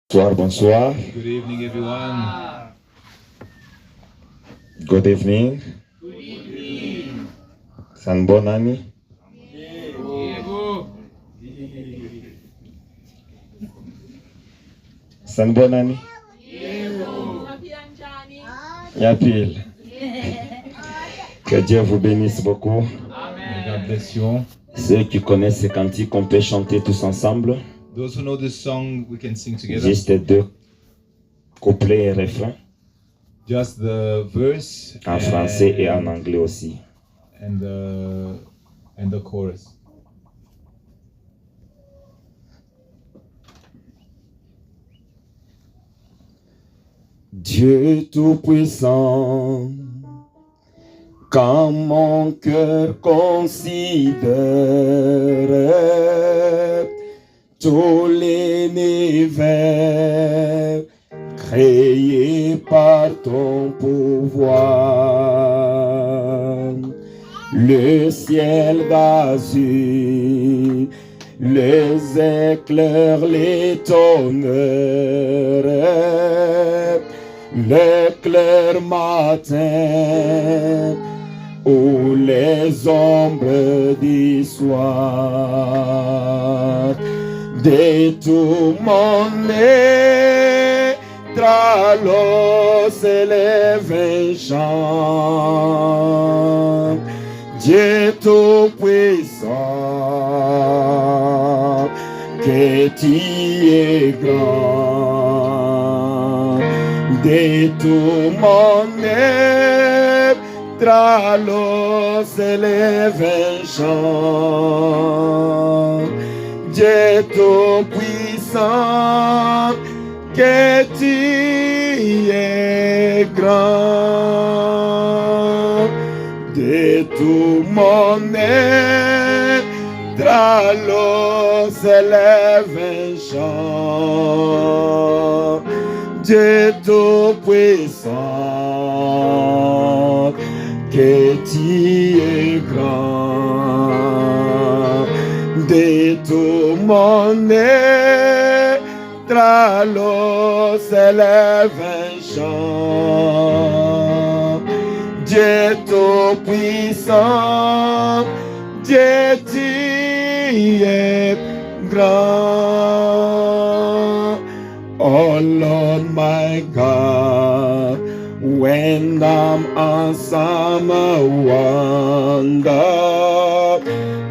Bonsoir, bonsoir. Good evening, everyone. Good evening. C'est une bonne année. C'est une bonne année. Yapil. Que Dieu vous bénisse beaucoup. May God bless you all. Ceux qui connaissent ces cantiques, on peut chanter tous ensemble. Those who know this song, we can sing together. Juste deux couplets et refrains. Just the verse En français et en anglais aussi. and the chorus. Dieu Tout-Puissant, quand mon cœur considère tous les univers créés par ton pouvoir, le ciel d'azur, les éclairs, les tonnerres, le clair matin ou les ombres du soir. De tout mon être alors s'élève un chant. Dieu Tout-Puissant, que tu es grand. De tout mon être alors s'élève un chant. Dieu Tout-Puissant, que tu es grand. De tout mon être alors s'élève un chant. Dieu Tout-Puissant, que tu es grand. De tout mon être alors s'élève un chant. Dieu Tout-Puissant, Dieu tu es grand. Oh Lord my God, when I'm on summer wonder,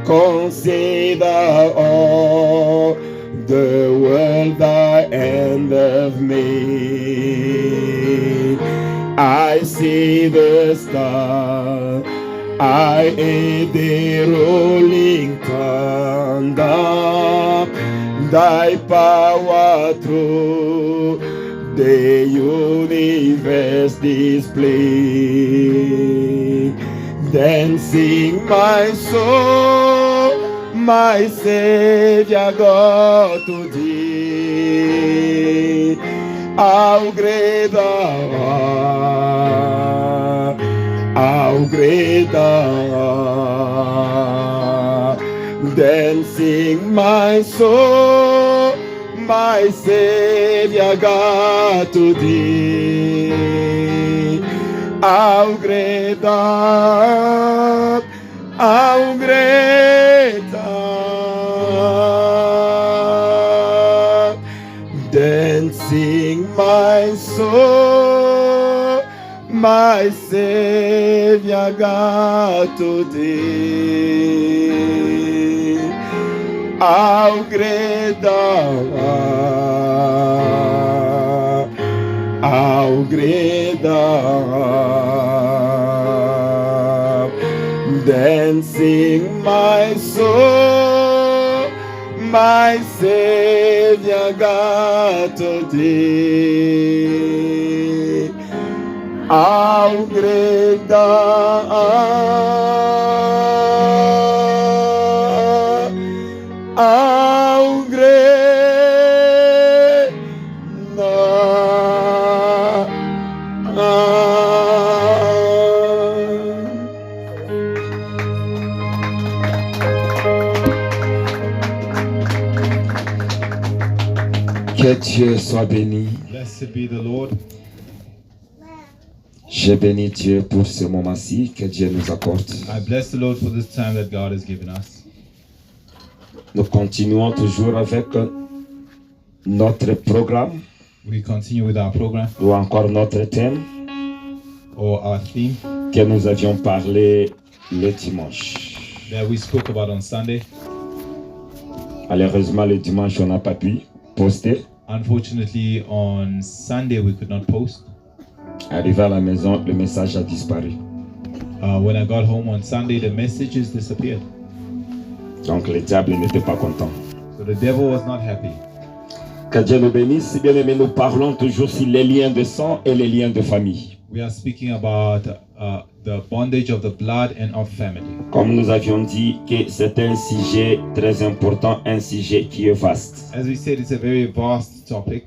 consider all the world the end of me. I see the star, I hear the rolling thunder, thy power through the universe display. Then sing my soul, my Savior God to thee. How great thou art, how great thou art. Then sing my soul, my Savior God to thee. How great thou art, how great thou art. Then sing my soul, my Savior God to thee. How great thou art, how great thou art. Then sing my soul, my Savior God to thee. How great thou art, how great thou art. Que Dieu soit béni. Blessed be the Lord. Je bénis Dieu pour ce moment-ci que Dieu nous accorde. I bless the Lord for this time that God has given us. Nous continuons toujours avec notre programme We continue with our program ou encore notre thème or our theme que nous avions parlé le dimanche. that we spoke about on Sunday. Malheureusement, le dimanche, on n'a pas pu poster. Unfortunately, on Sunday we could not post. Arrivé à la maison, le message a disparu. When I got home on Sunday, the messages disappeared. Donc, le diable n'était pas content. So the devil was not happy. Que Dieu nous bénisse. Bien aimé, nous parlons toujours sur les liens de sang et les liens de famille. We are speaking about the bondage of the blood and of family. Comme nous avions dit que c'est un sujet très important, un sujet qui est vaste. As we said, it's a very vast topic.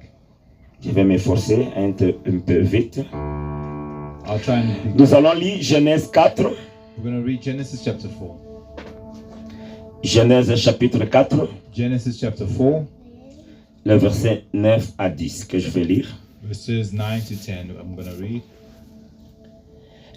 Je vais m'efforcer un peu vite. I'll try and Nous allons lire Genèse 4. we're going to read Genesis chapter 4. Genèse chapitre 4, Genesis chapter 4, le verset 9 à 10 que je vais lire. verses 9 to 10. I'm going to read.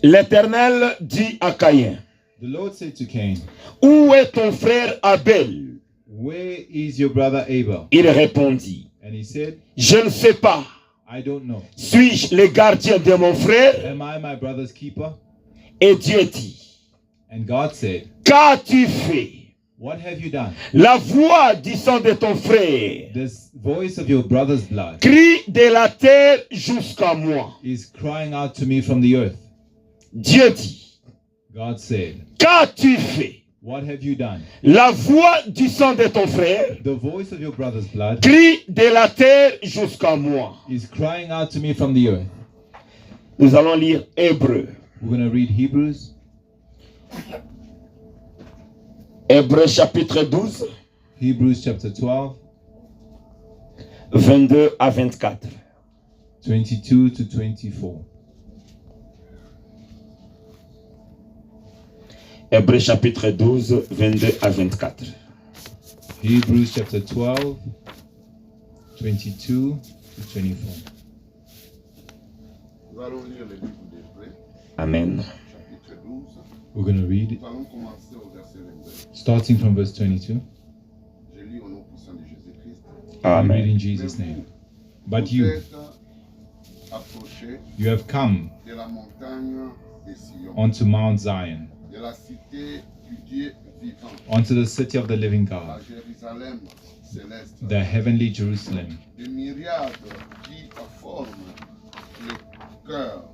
L'Éternel dit à Caïn, The Lord said to Cain, où est ton frère Abel? Where is your brother Abel? Il répondit, And he said, je ne sais pas. I don't know. Suis-je le gardien de mon frère? Am I my brother's keeper? Et Dieu dit, And God said, qu'as-tu fait? What have you done? La voix du sang de ton frère This voice of your brother's blood crie de la terre jusqu'à moi. is crying out to me from the earth. Dieu dit, God said, qu'as-tu fait? What have you done? La voix du sang de ton frère The voice of your brother's blood crie de la terre jusqu'à moi. is crying out to me from the earth. Nous allons lire Hébreu. We're going to read Hebrews. Hébreu chapitre 12, Hebrews chapter 12, 22 à 24. 22 to 24. Hébreu chapitre 12, 22 à 24. Hebrews chapter 12, 22 to 24. Nous allons lire le livre d'Hébreux, Amen. chapitre 12. We're going to read it, Nous allons commencer au verset 22. starting from verse 22. Je lis au nom puissant de Jésus-Christ. I read Amen. in Jesus' name. But Vous you, êtes approchés you have come de la montagne de Sion, onto Mount Zion, de la cité du Dieu vivant, onto the city of the living à God, Jérusalem céleste, the heavenly Jerusalem, des myriades qui forment le cœur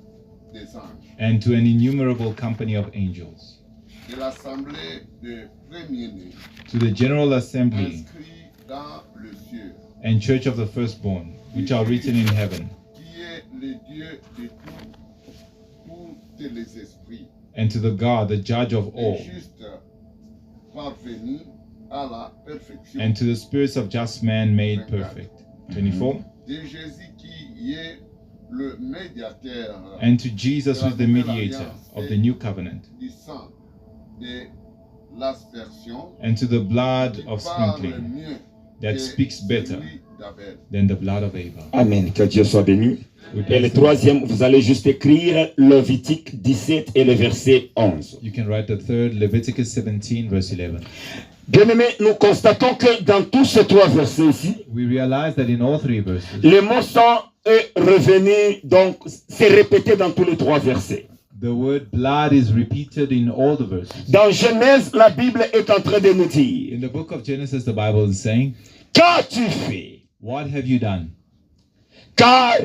des anges, and to an innumerable company of angels, de l'assemblée des premiers-nés, to the general assembly inscrits dans le ciel, and church of the firstborn, which are written in heaven, qui est le Dieu de tous les esprits, and to the God, the judge of et all, juste parvenus à la perfection, and to the spirits of just man made perfect. 24. de Jésus qui est le médiateur And to Jesus, who is the mediator of the new covenant, du sang de l'aspersion, and to the blood qui of parle sprinkling mieux that que speaks better celui d'Abel. than the blood of Abel. Amen. Que Dieu soit béni. We Et le bless him. troisième, vous allez juste écrire Lévitique 17 et le verset 11. You can write the third, Leviticus 17, verse 11. Bien-aimés, nous constatons que dans tous ces trois versets ici, We realize that in all three verses, le mot sang est revenu, donc c'est répété dans tous les trois versets. the word blood is repeated in all the verses. Dans Genèse, la Bible est en train de nous In dire, the book of Genesis, the Bible is saying, qu'as-tu fait? What have you done? Car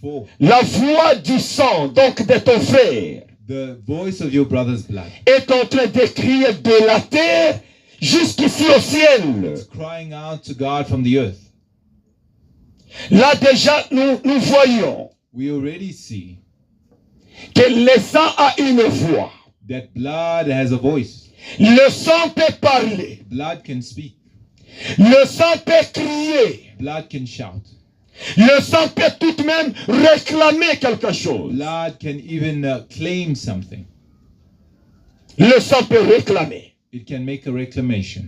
For la voix du sang, donc de ton frère, the voice of your brother's blood est en train de crier de la terre jusqu'ici au ciel. is crying out to God from the earth. Là déjà, nous voyons We already see que le sang a une voix. that blood has a voice. Le sang peut parler. Blood can speak. Le sang peut crier. Blood can shout. Le sang peut tout de même réclamer quelque chose. Blood can even claim something. Le sang peut réclamer. It can make a reclamation.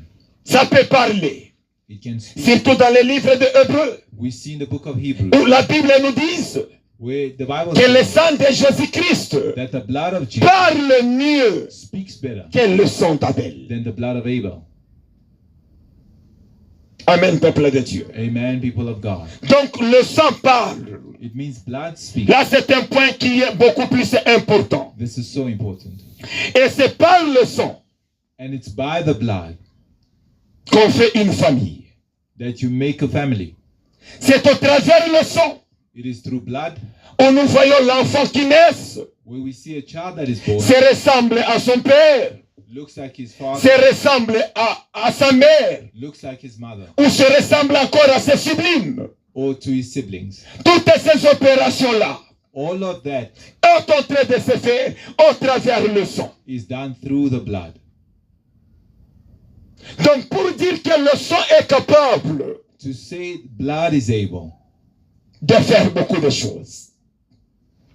Ça peut parler. It can speak. Surtout dans les livres de Hébreux, We see in the book of Hebrews où la Bible nous dit where the Bible que le says sang de Jésus-Christ that the blood of Jesus parle mieux speaks better que le sang d'Abel. than the blood of Abel. Amen, peuple de Dieu. Amen, people of God. Donc le sang parle. It means blood speaks. Là, c'est un point qui est beaucoup plus important. This is so important. Et c'est par le sang And it's by the blood qu'on fait une famille. that you make a family. C'est au travers le sang It is through blood où nous voyons l'enfant qui naît, where we see a child that is born, se ressemble à son père, looks like his father, se ressemble à sa mère, looks like his mother, ou se ressemble encore à ses sublimes. or to his siblings. Toutes ces opérations-là All of that sont en train de se faire au travers le sang. is done through the blood. Donc pour dire que le sang est capable To say blood is able de faire beaucoup de choses.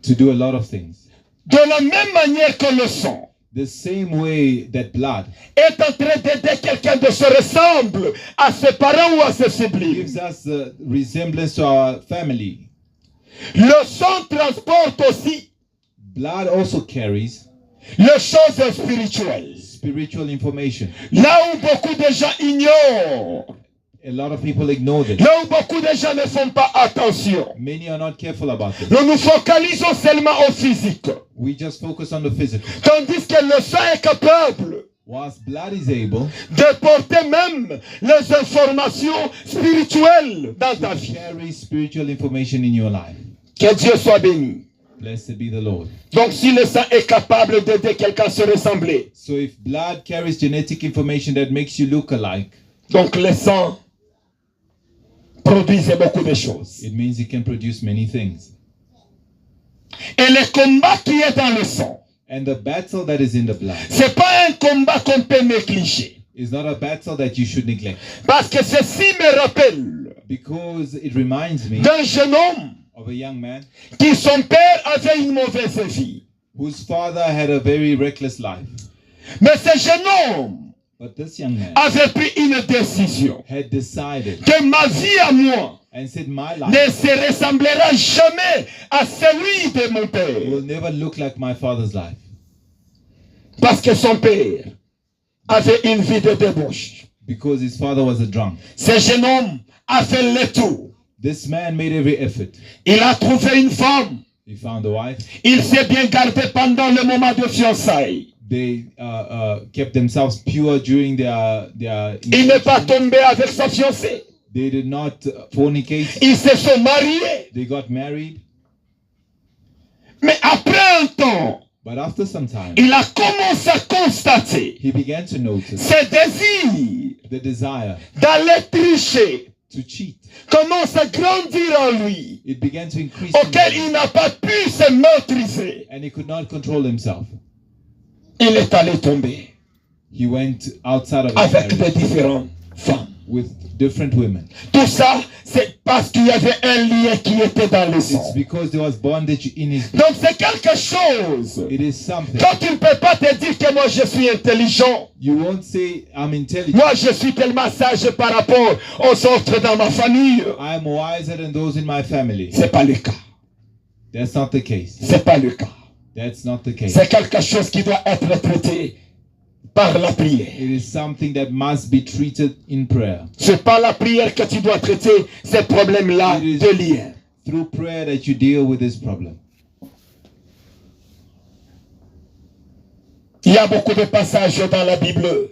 to do a lot of things. De la même manière que le sang The same way that blood est en train d'aider quelqu'un de se ressembler à ses parents ou à ses siblings. gives us the resemblance to our family. Le sang transporte aussi Blood also carries les choses spirituelles. spiritual information. Là où beaucoup de gens ignorent, A lot of people ignore this. là où beaucoup de gens ne font pas attention, Many are not careful about this. nous nous focalisons seulement au physique. We just focus on the physical. Tandis que le sang est capable Whilst blood is able de porter même les informations spirituelles dans ta to vie. carry spiritual information in your life. Que Dieu soit béni. Blessed be the Lord. Donc si le sang est capable d'aider quelqu'un à se ressembler, So if blood carries genetic information that makes you look alike, donc le sang produisait beaucoup de choses. it means it can produce many things. Et le combat qui est dans le sang, And the battle that is in the blood c'est pas un combat qu'on peut négliger. is not a battle that you should neglect. Parce que ceci me rappelle Because it reminds me d'un jeune homme of a young man qui son père avait une mauvaise vie. whose father had a very reckless life. Mais ce jeune homme But this young man avait pris une décision had decided que ma vie à moi and said, my ne life se ressemblera jamais à celui de mon will père. never look like my father's life. Parce que son père avait une vie de débauche. Because his father was a drunk. Ce jeune homme a fait le tout. This man made every effort. Il a trouvé une femme. He found a wife. Il s'est bien gardé pendant le moment de fiançailles. They kept themselves pure during their Il n'est pas tombé avec sa fiancée. They did not fornicate. Ils se sont mariés. They got married. Mais après un temps, But after some time, il a commencé à constater he began to notice ses désirs the desire d'aller tricher to cheat. commence à grandir en lui, It began to increase in auquel him, il n'a pas pu se maîtriser. and he could not control himself. Il est allé tomber He went outside of his avec des marriage différentes femmes. with different women. Tout ça, c'est parce qu'il y avait un lien qui était dans le sang. It's because there was bondage in his. Donc c'est quelque chose. It is something. Quand tu ne peux pas te dire que moi je suis intelligent, You won't say, I'm intelligent. moi je suis tellement sage par rapport aux autres dans ma famille. I'm wiser than those in my family. C'est pas le cas. That's not the case. C'est pas le cas. That's not the case. C'est quelque chose qui doit être traité par la prière. It is something that must be treated in prayer. C'est pas la prière que tu dois traiter ces problèmes-là It is- de lien. Through prayer that you deal with this problem. Il y a beaucoup de passages dans la Bible.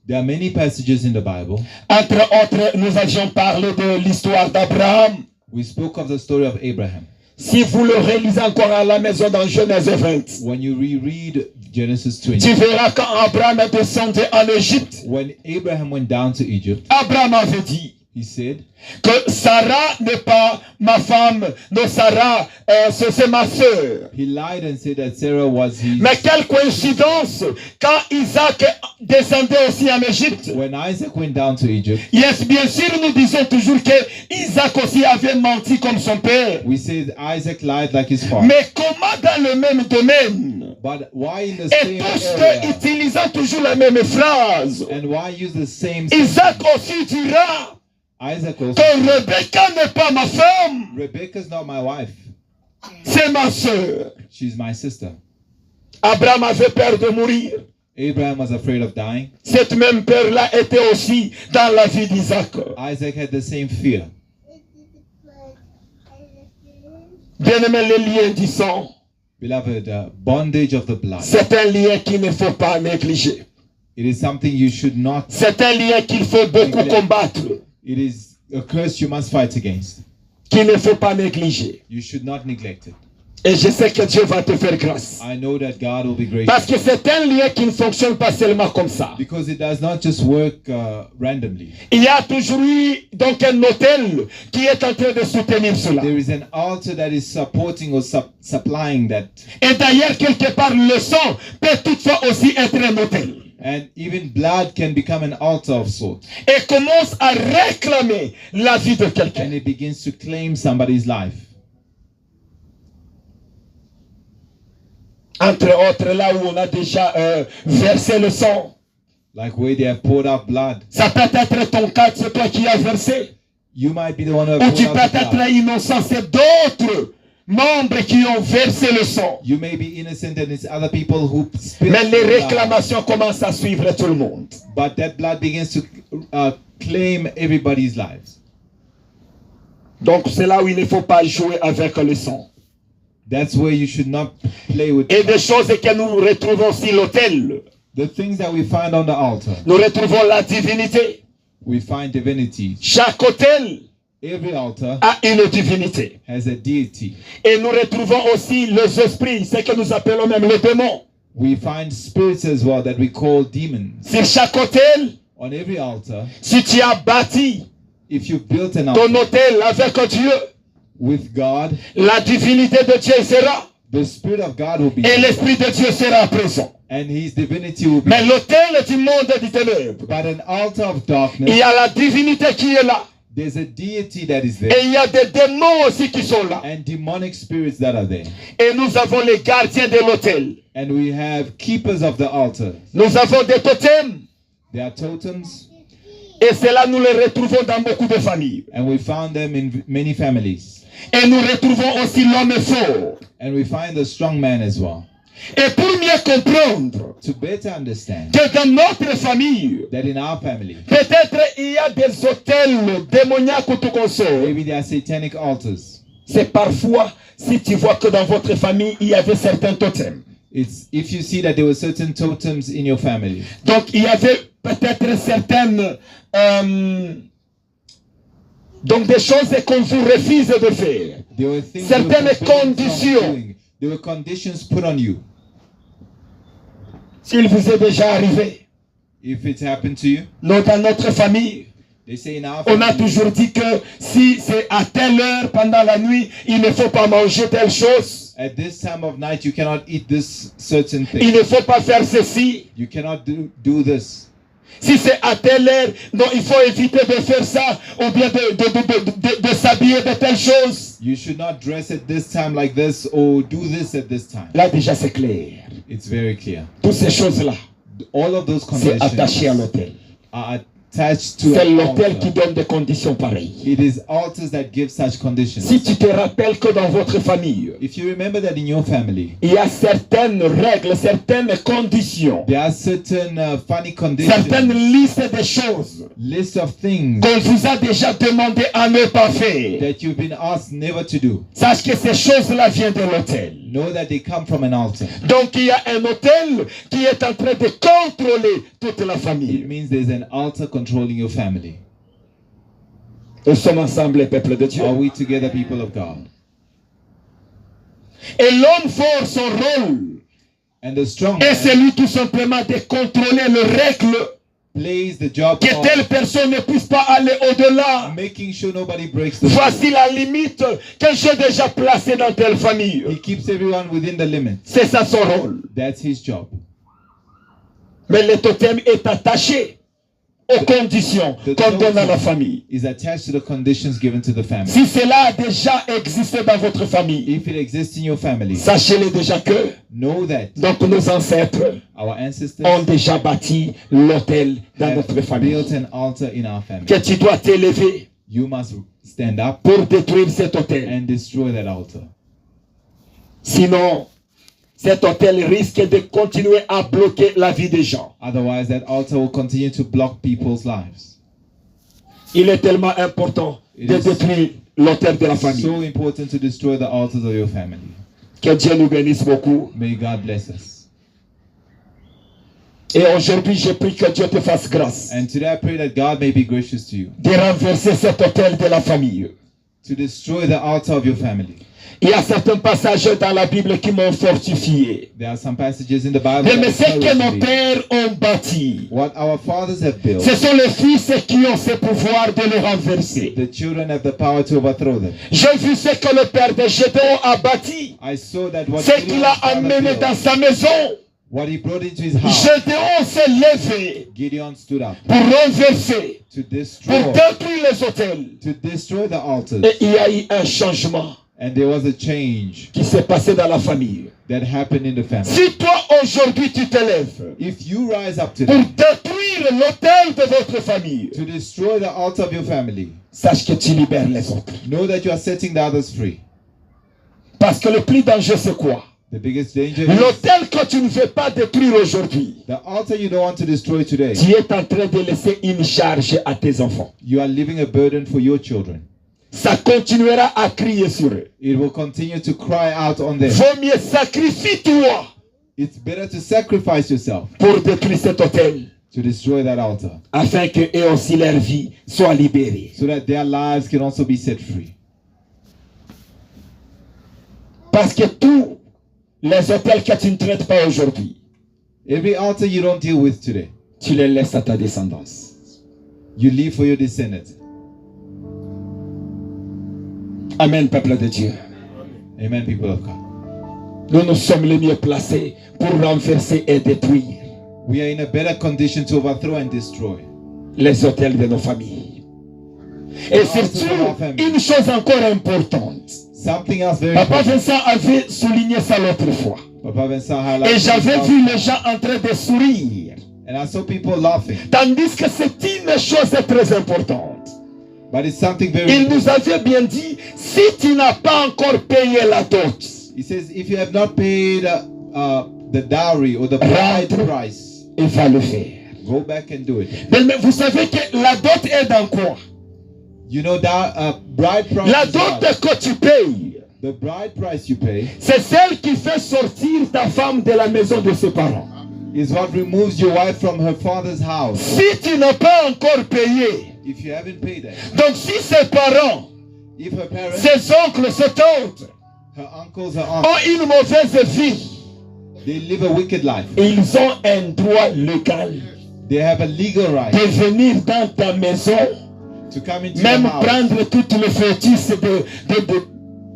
There are many passages in the Bible. Entre autres, nous avions parlé de l'histoire d'Abraham. We spoke of the story of Abraham. Si vous le relisez encore à la maison dans Genèse 20, When you reread Genesis 20, tu verras quand Abraham est descendu en Égypte, when Abraham went down to Egypt, Abraham avait dit he said que Sarah n'est pas ma femme, non Sarah, c'est ma sœur. he lied and said that Sarah was his. Mais quelle coïncidence, quand Isaac descendait aussi en Égypte. When Isaac went down to Egypt, Yes, bien sûr, nous disons toujours que Isaac aussi avait menti comme son père. we said Isaac lied like his father. Mais comment dans le même domaine, But why in the Et same tous area? deux utilisant toujours la même phrase. And why use the same Isaac sentence? aussi dira Isaac also que said, Rebecca n'est pas ma femme, Rebecca's not my wife. c'est ma sœur. She's my sister. Abraham avait peur de mourir. Abraham was afraid of dying. Cette même peur-là était aussi dans la vie d'Isaac. Isaac had the same fear. Bien-aimé, les liens du sang, Beloved, bondage of the blood. c'est un lien qu'il ne faut pas négliger. It is something you should not. C'est un lien qu'il faut beaucoup combattre, It is a curse you must fight against. qu'il ne faut pas négliger. You should not neglect it. Et je sais que Dieu va te faire grâce. I know that God will be gracious. Parce que c'est un lien qui ne fonctionne pas seulement comme ça. Because it does not just work randomly. Il y a toujours eu donc un autel qui est en train de soutenir cela. There is an altar that is supporting or supplying that. Et d'ailleurs, quelque part, le sang peut toutefois aussi être un autel. And even blood can become an altar of sorts. Et commence à réclamer la vie de And quelqu'un. it begins to claim somebody's life. Entre autres, là où on a déjà versé le sang. Like where they have poured out blood. Ça peut être ton cas, c'est toi qui as versé. You might be the one who Ou has tu poured peux out the être blood. innocent, c'est d'autres membres qui ont versé le sang. You may be innocent and it's other people who spilled Mais les the blood. réclamations commencent à suivre tout le monde. But that blood begins to claim everybody's lives. Donc c'est là où il ne faut pas jouer avec le sang. That's where you should not play with Et blood. des choses que nous retrouvons sur l'autel. The things that we find on the altar. Nous retrouvons la divinité. We find divinity. Chaque autel Every altar a une divinité. has a deity. Et nous retrouvons aussi les esprits, ce que nous appelons même les démons. We find spirits as well that we call demons. Sur chaque autel, On every altar, si tu as bâti if you built an ton altar autel avec Dieu, with God, la divinité de Dieu sera the Spirit of God will be et there, l'Esprit de Dieu sera présent. and His divinity will be Mais l'autel du monde du ténèbre, But an altar of il darkness, y a la divinité qui est là. there's a deity that is Et there, il y a des démons aussi qui sont là. and demonic spirits that are there. Et nous avons les gardiens de l'autel. And we have keepers of the altar. Nous avons des totems. They are totems, Et cela, nous les retrouvons dans beaucoup de familles. and we found them in many families. Et nous retrouvons aussi l'homme fort. And we find the strong man as well. Et pour mieux comprendre To better understand que dans notre famille, that in our family, peut-être il y a des hôtels démoniaques ou tout qu'on sait. maybe there are satanic altars. C'est parfois, si tu vois que dans votre famille, il y avait certains totems. It's if you see that there were certain totems in your family. Donc il y avait peut-être certaines donc des choses qu'on vous refuse de faire. There were things Certaines you were forbidden from conditions. doing. There were conditions put on you. S'il vous est déjà arrivé, If it's happened to you, non, dans notre famille, they say in our on a family, toujours dit que si c'est à telle heure pendant la nuit, il ne faut pas manger telle chose. at this time of night you cannot eat this certain Il thing. ne faut pas faire ceci. You cannot do this. Si c'est à telle heure, non, il faut éviter de faire ça ou bien de s'habiller de telle chose. You should not dress at this time like this or do this at this time. Là déjà c'est clair. It's very clear. Toutes ces choses-là, All of those c'est attaché à conditions l'autel. are attached to C'est an l'autel qui altar. donne des conditions pareilles. It is altars that give such conditions. Si tu te rappelles que dans votre famille, If you remember that in your family, il y a certaines règles, certaines conditions, there are certain funny certaines conditions, listes de choses list of things qu'on vous a déjà demandé à ne pas faire. that you've been asked never to do. Sache que ces choses-là viennent de l'autel. Know that they come from an altar. Donc il y a un autel qui est en train de contrôler toute la It famille. means there's an altar controlling your family. Nous sommes ensemble, les peuples de Dieu. Are we together, people of God? Et l'homme fort, son rôle And the strong est man celui tout simplement de contrôler les règles, plays the job que telle of personne ne puisse pas aller au-delà. making sure nobody breaks the Voici la limite que j'ai déjà placée dans telle famille. He keeps everyone within the limits. C'est ça son rôle. That's his job. Mais le totem est attaché aux conditions qu'on donne à la famille. is attached to the conditions given to the family. Si cela a déjà existé dans votre famille, If it exists in your family, sachez-le déjà que know that donc nos ancêtres our ancestors ont déjà bâti l'autel dans notre have famille. built an altar in our family. Que tu dois t'élever You must stand up pour détruire cet autel. and destroy that altar. Sinon, cet autel risque de continuer à bloquer la vie des gens. Otherwise, that altar will continue to block people's lives. Il est tellement important It de is détruire l'autel de la famille. So important to destroy the altars of your family. Que Dieu nous bénisse beaucoup. May God bless us. Et aujourd'hui, je prie que Dieu te fasse grâce And today I pray that God may be gracious to you, de renverser cet autel de la famille. to destroy the altar of your family. Il y a certains passages dans la Bible qui m'ont fortifié. There are some passages in the Bible Mais ce that que nos encourage me. pères ont bâti, What our fathers have built, ce sont les fils qui ont ce pouvoir de le renverser. the children have the power to overthrow them. J'ai vu ce que le père de Gédéon a bâti, I saw that what ce qu'il a Gideon's father amené built, dans sa maison. what he brought into his house, Gédéon s'est levé Gideon stood up pour renverser, to pour destroy détruire les autels. the altars. Et il y a eu un changement And there was a change qui s'est passé dans la famille. that happened in the family. Si toi aujourd'hui tu te lèves If you rise up pour today détruire l'autel de votre famille, to destroy the altar of your family, sache que tu libères les autres. know that you are setting the others free. Parce que le plus dangereux c'est quoi? The biggest danger is L'autel que tu ne veux pas détruire aujourd'hui, the altar you don't want to destroy today. tu es en train de laisser une charge à tes enfants. You are leaving a burden for your children. Ça continuera à crier sur eux. It will continue to cry out on them. Vaut mieux sacrifie-toi It's better to sacrifice yourself pour détruire cet autel, to destroy that altar afin que eux aussi leur vie soit libérée. so that their lives can also be set free. Parce que tous les autels que tu ne traites pas aujourd'hui, Every altar you don't deal with today, tu les laisses à ta descendance. you leave for your descendants. Amen, peuple de Dieu. Amen, people of God. Nous nous sommes les mieux placés pour renverser et détruire We are in a better condition to overthrow and destroy. les autels de nos familles. Et surtout, une chose encore importante. Something else very Papa important. Vincent avait souligné ça l'autre fois. Papa Vincent Et highlighted j'avais this vu last les gens en train de sourire. and I saw people laughing. Tandis que c'est une chose très importante. But it's something very Il nous important. avait bien dit, si tu n'as pas encore payé la dot, He says, if you have not paid the dowry or the bride Rentre. price, il va le faire. go back and do it. Mais vous savez que la dot est dans quoi? You know that bride price. La is dot what? que tu payes, The bride price you pay c'est celle qui fait sortir ta femme de la maison de ses parents. is what removes your wife from her father's house. Si tu n'as pas encore payé, If you haven't paid that, donc si ses parents, if her parents, ses oncles, ses tantes her uncles, her aunts, ont une mauvaise vie, they live a wicked life. ils ont un droit légal They have a legal right de venir dans ta maison, to come into même your house prendre toutes les fétiches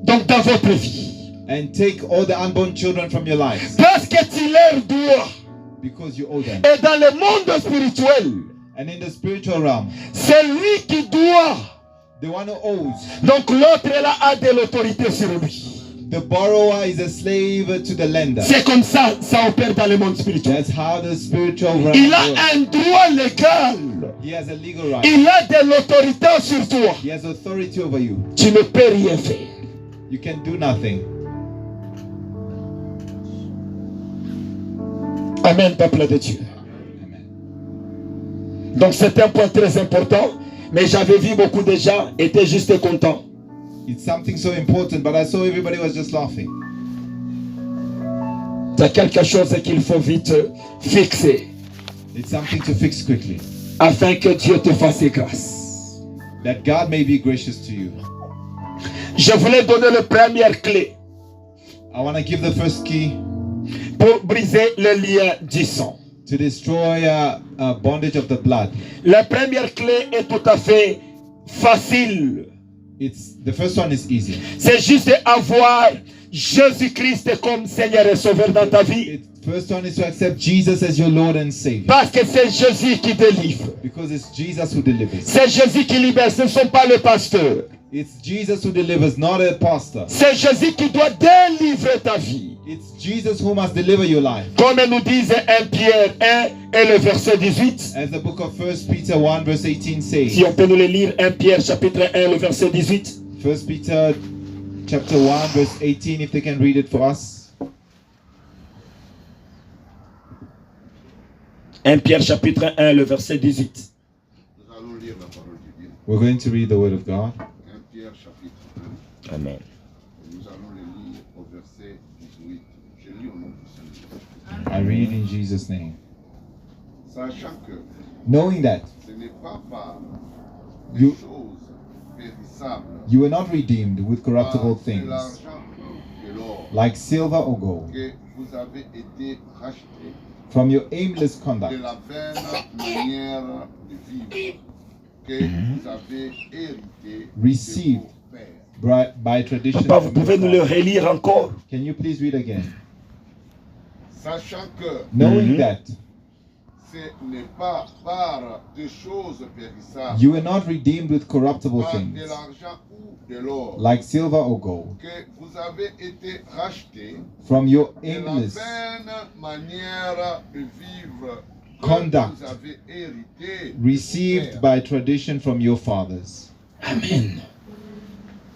donc dans votre vie. and take all the unborn children from your lives Parce que tu leur dois. because you owe them. Et dans le monde spirituel, And in the spiritual realm, c'est lui qui doit. the one who owes, Donc l'autre là a de l'autorité sur lui. the borrower is a slave to the lender. C'est comme ça, ça opère dans le monde spirituel. That's how the spiritual realm Il a works. un droit légal. He has a legal right. Il a de l'autorité sur toi. He has authority over you. Tu ne peux rien faire. You can do nothing. Amen, peuple de Dieu. Amen. Donc c'est un point très important. Mais j'avais vu beaucoup de gens étaient juste contents. It's something so important, but I saw everybody was just laughing. C'est quelque chose qu'il faut vite fixer. It's something to fix quickly, Afin que Dieu te fasse grâce. that God may be gracious to you. Je voulais donner la première clé I want to give the first key pour briser le lien du sang. to destroy bondage of the blood. La première clé est tout à fait facile. The first one is easy. C'est juste avoir Jésus-Christ comme Seigneur et Sauveur dans ta vie. First one is to accept Jesus as your Lord and Savior. Parce que c'est Jésus qui délivre. Because it's Jesus who delivers. C'est Jésus qui libère, ce ne sont pas les pasteurs. It's Jesus who delivers, not a pastor. C'est Jésus qui doit délivrer ta vie. It's Jesus who must deliver your life. Comme nous disent 1 Pierre 1 et le verset 18. As the book of 1 Peter 1 verse 18 says. Si on peut nous le lire, 1 Pierre chapitre 1, le verset 18. 1 Peter chapter 1 verse 18, if they can read it for us. 1 Pierre chapitre 1, le verset 18. Nous allons lire la parole de Dieu. We're going to read the word of God. 1 Pierre chapitre 1. Amen. Et nous allons le lire au verset 18. Je lis au nom du Seigneur. I read in Jesus' name. Sachant que Knowing that ce n'est pas par des You- choses périssables, you were not redeemed with corruptible par de things, l'argent et de l'or, like silver or gold, que vous avez été rachetés from your aimless de conduct, la vaine manière de vivre que vous avez hérité Received. de vos pères. by tradition. Papa, vous from your pouvez nous le fathers. relire encore. Can you please read again? Sachant que Knowing Mhm. that ce n'est pas par des choses périssables, you were not redeemed with corruptible par de things, l'argent ou de l'or, like silver or gold, que vous avez été rachetés from your de la aimless vaine manière de vivre que Conduct. vous avez hérité de received vos pères. by tradition from your fathers. Amen.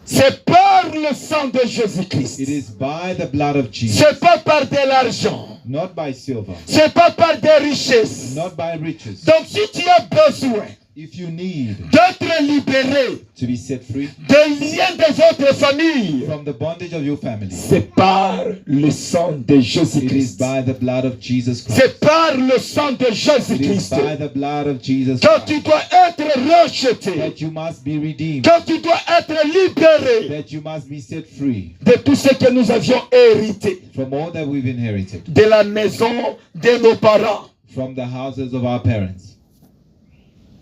C'est par le sang de Jésus-Christ. It is by the blood of Jesus, C'est pas par de l'argent. not by silver, C'est pas par des richesses. not by riches. Donc si tu as besoin If you need d'être libéré to be set free des liens de votre famille, from the bondage of your family, c'est par le sang de it is Jésus-Christ. by the blood of Jesus Christ. C'est par le sang de It is Jésus-Christ by the blood of Jesus que tu Christ dois être racheté, that you must be redeemed, que tu dois être libéré that you must be set free de tout ce que nous avions hérité, from all that we've inherited, de la maison de nos parents. from the houses of our parents.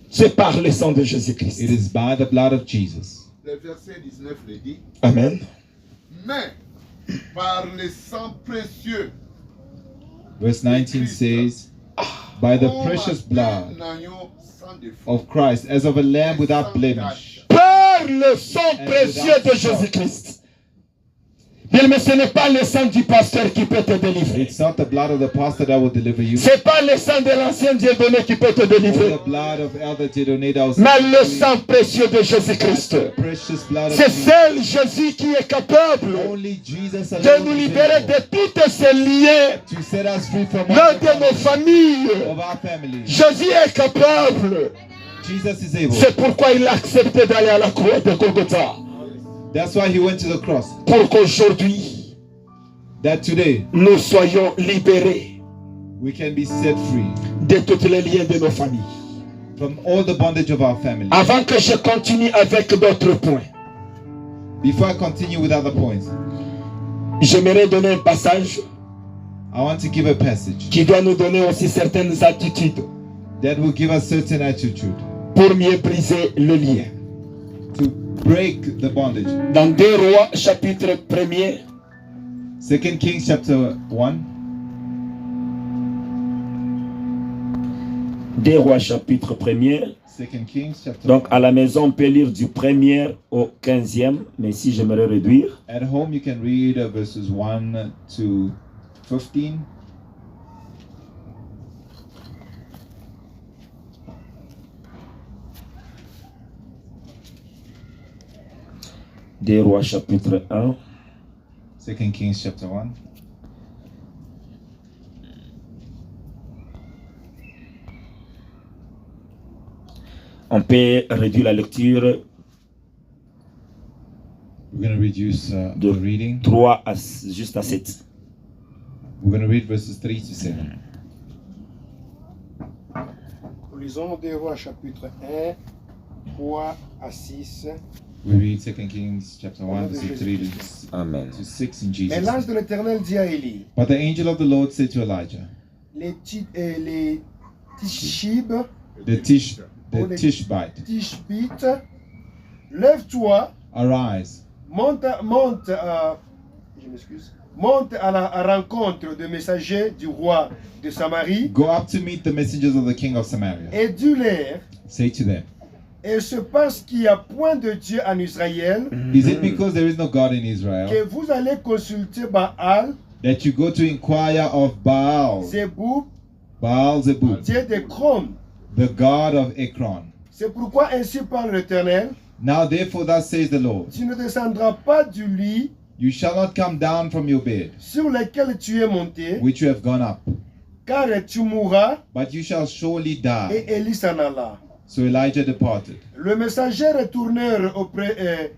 C'est par le sang de Jésus-Christ. It is by the blood of Jesus. Le verset 19 le dit, Amen. mais par le sang précieux Verse 19 says, by the precious blood un agneau sans défaut. of Christ, as of a lamb without blemish. Par le sang précieux de Jésus-Christ. Bien, mais ce n'est pas le sang du pasteur qui peut te délivrer. It's not the blood of the pastor that will deliver you, C'est pas le sang de l'ancien Dieudonné qui peut te or délivrer. the blood of Elder Jedoneh that will Mais set le you free. sang précieux de Jésus-Christ. The precious blood of C'est Jesus. seul Jésus qui est capable Only Jesus de alone nous is libérer able de tous ces liens to set us free from l'un all the de nos bondage familles. of our families. Jésus est capable. Jesus is able. C'est pourquoi il a accepté d'aller à la croix de Golgotha. That's why he went to the cross. Pour qu'aujourd'hui, That today nous soyons libérés we can be set free de tous les liens de nos familles. from all the bondage of our family. Avant que je continue avec d'autres points, Before I continue with other points, j'aimerais donner un passage I want to give a passage qui doit nous donner aussi certaines attitudes that will give us certain attitude pour mieux briser le lien. to break the bondage. Dans 2 Rois, chapitre 1er, 2 Kings chapter 1. 2 Rois, chapitre 1er. 2 Kings chapter Donc 1. à la maison, on peut lire du 1er au 15e, mais si j'aimerais réduire, At home you can read verses 1 to 15. Des Rois, chapitre 1. 2 Kings chapter 1. On peut réduire la lecture We're going to reduce the de reading. 3 à, juste à 7. We're going to read verses 3 to 7. Nous lisons des Rois chapitre 1, 3 à 6. We read 2 Kings chapter 1 verses 3 Amen. to 6 in Et Jesus' l'ange name. de l'Éternel dit à Élie, But the angel of the Lord said to Elijah, les Tishbite, the Tishbite, lève-toi, arise, monte, je m'excuse, monte à la rencontre des messagers du roi de Samarie Go up to meet the messengers of the king of Samaria. et dis-leur, Say to them, et c'est parce qu'il n'y a point de Dieu en Israël is it because there is no God in Israel que vous allez consulter Baal, that you go to inquire of Baal, Zebub, Baal-zebub, Dieu de Chrome? the God of Ekron? C'est pourquoi ainsi parle l'Éternel, Now therefore thus says the Lord, tu ne descendras pas du lit you shall not come down from your bed, sur lequel tu es monté, which you have gone up, car tu mourras. but you shall surely die. Et Élie s'en alla. So Elijah departed. Le messager retournèrent auprès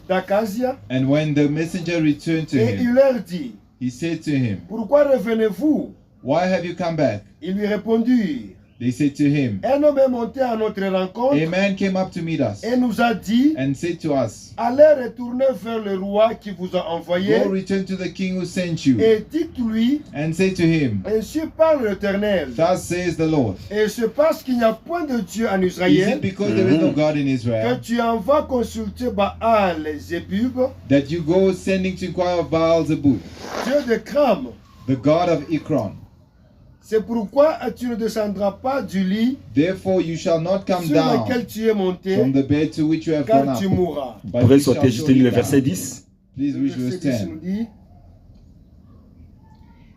d'Acasia And when the messenger returned to et il him, leur dit, he said to him, pourquoi revenez-vous? why have you come back? Ils lui répondirent, They said to him, un homme est monté à notre rencontre a man came up to meet us et nous a dit, and said to us, allez retourner vers le roi qui vous a envoyé go return to the king who sent you, et dites-lui, and say to him, ainsi parle l'Éternel. thus says the Lord, Et c'est parce qu'il n'y a point de Dieu en is Israël it because there is no God in que Israel tu envoies consulter Baal Zebub, that you go sending to inquire of Baal-zebub, Dieu de Cram? the God of Ekron? C'est pourquoi tu ne descendras pas du lit Therefore you shall not come sur down lequel tu es monté, from the bed to which you have gone car up, tu mourras. but Vous pouvez you shall sauter juste surely le die. verset 10. Please Le read verse verset 10 nous 10. dit,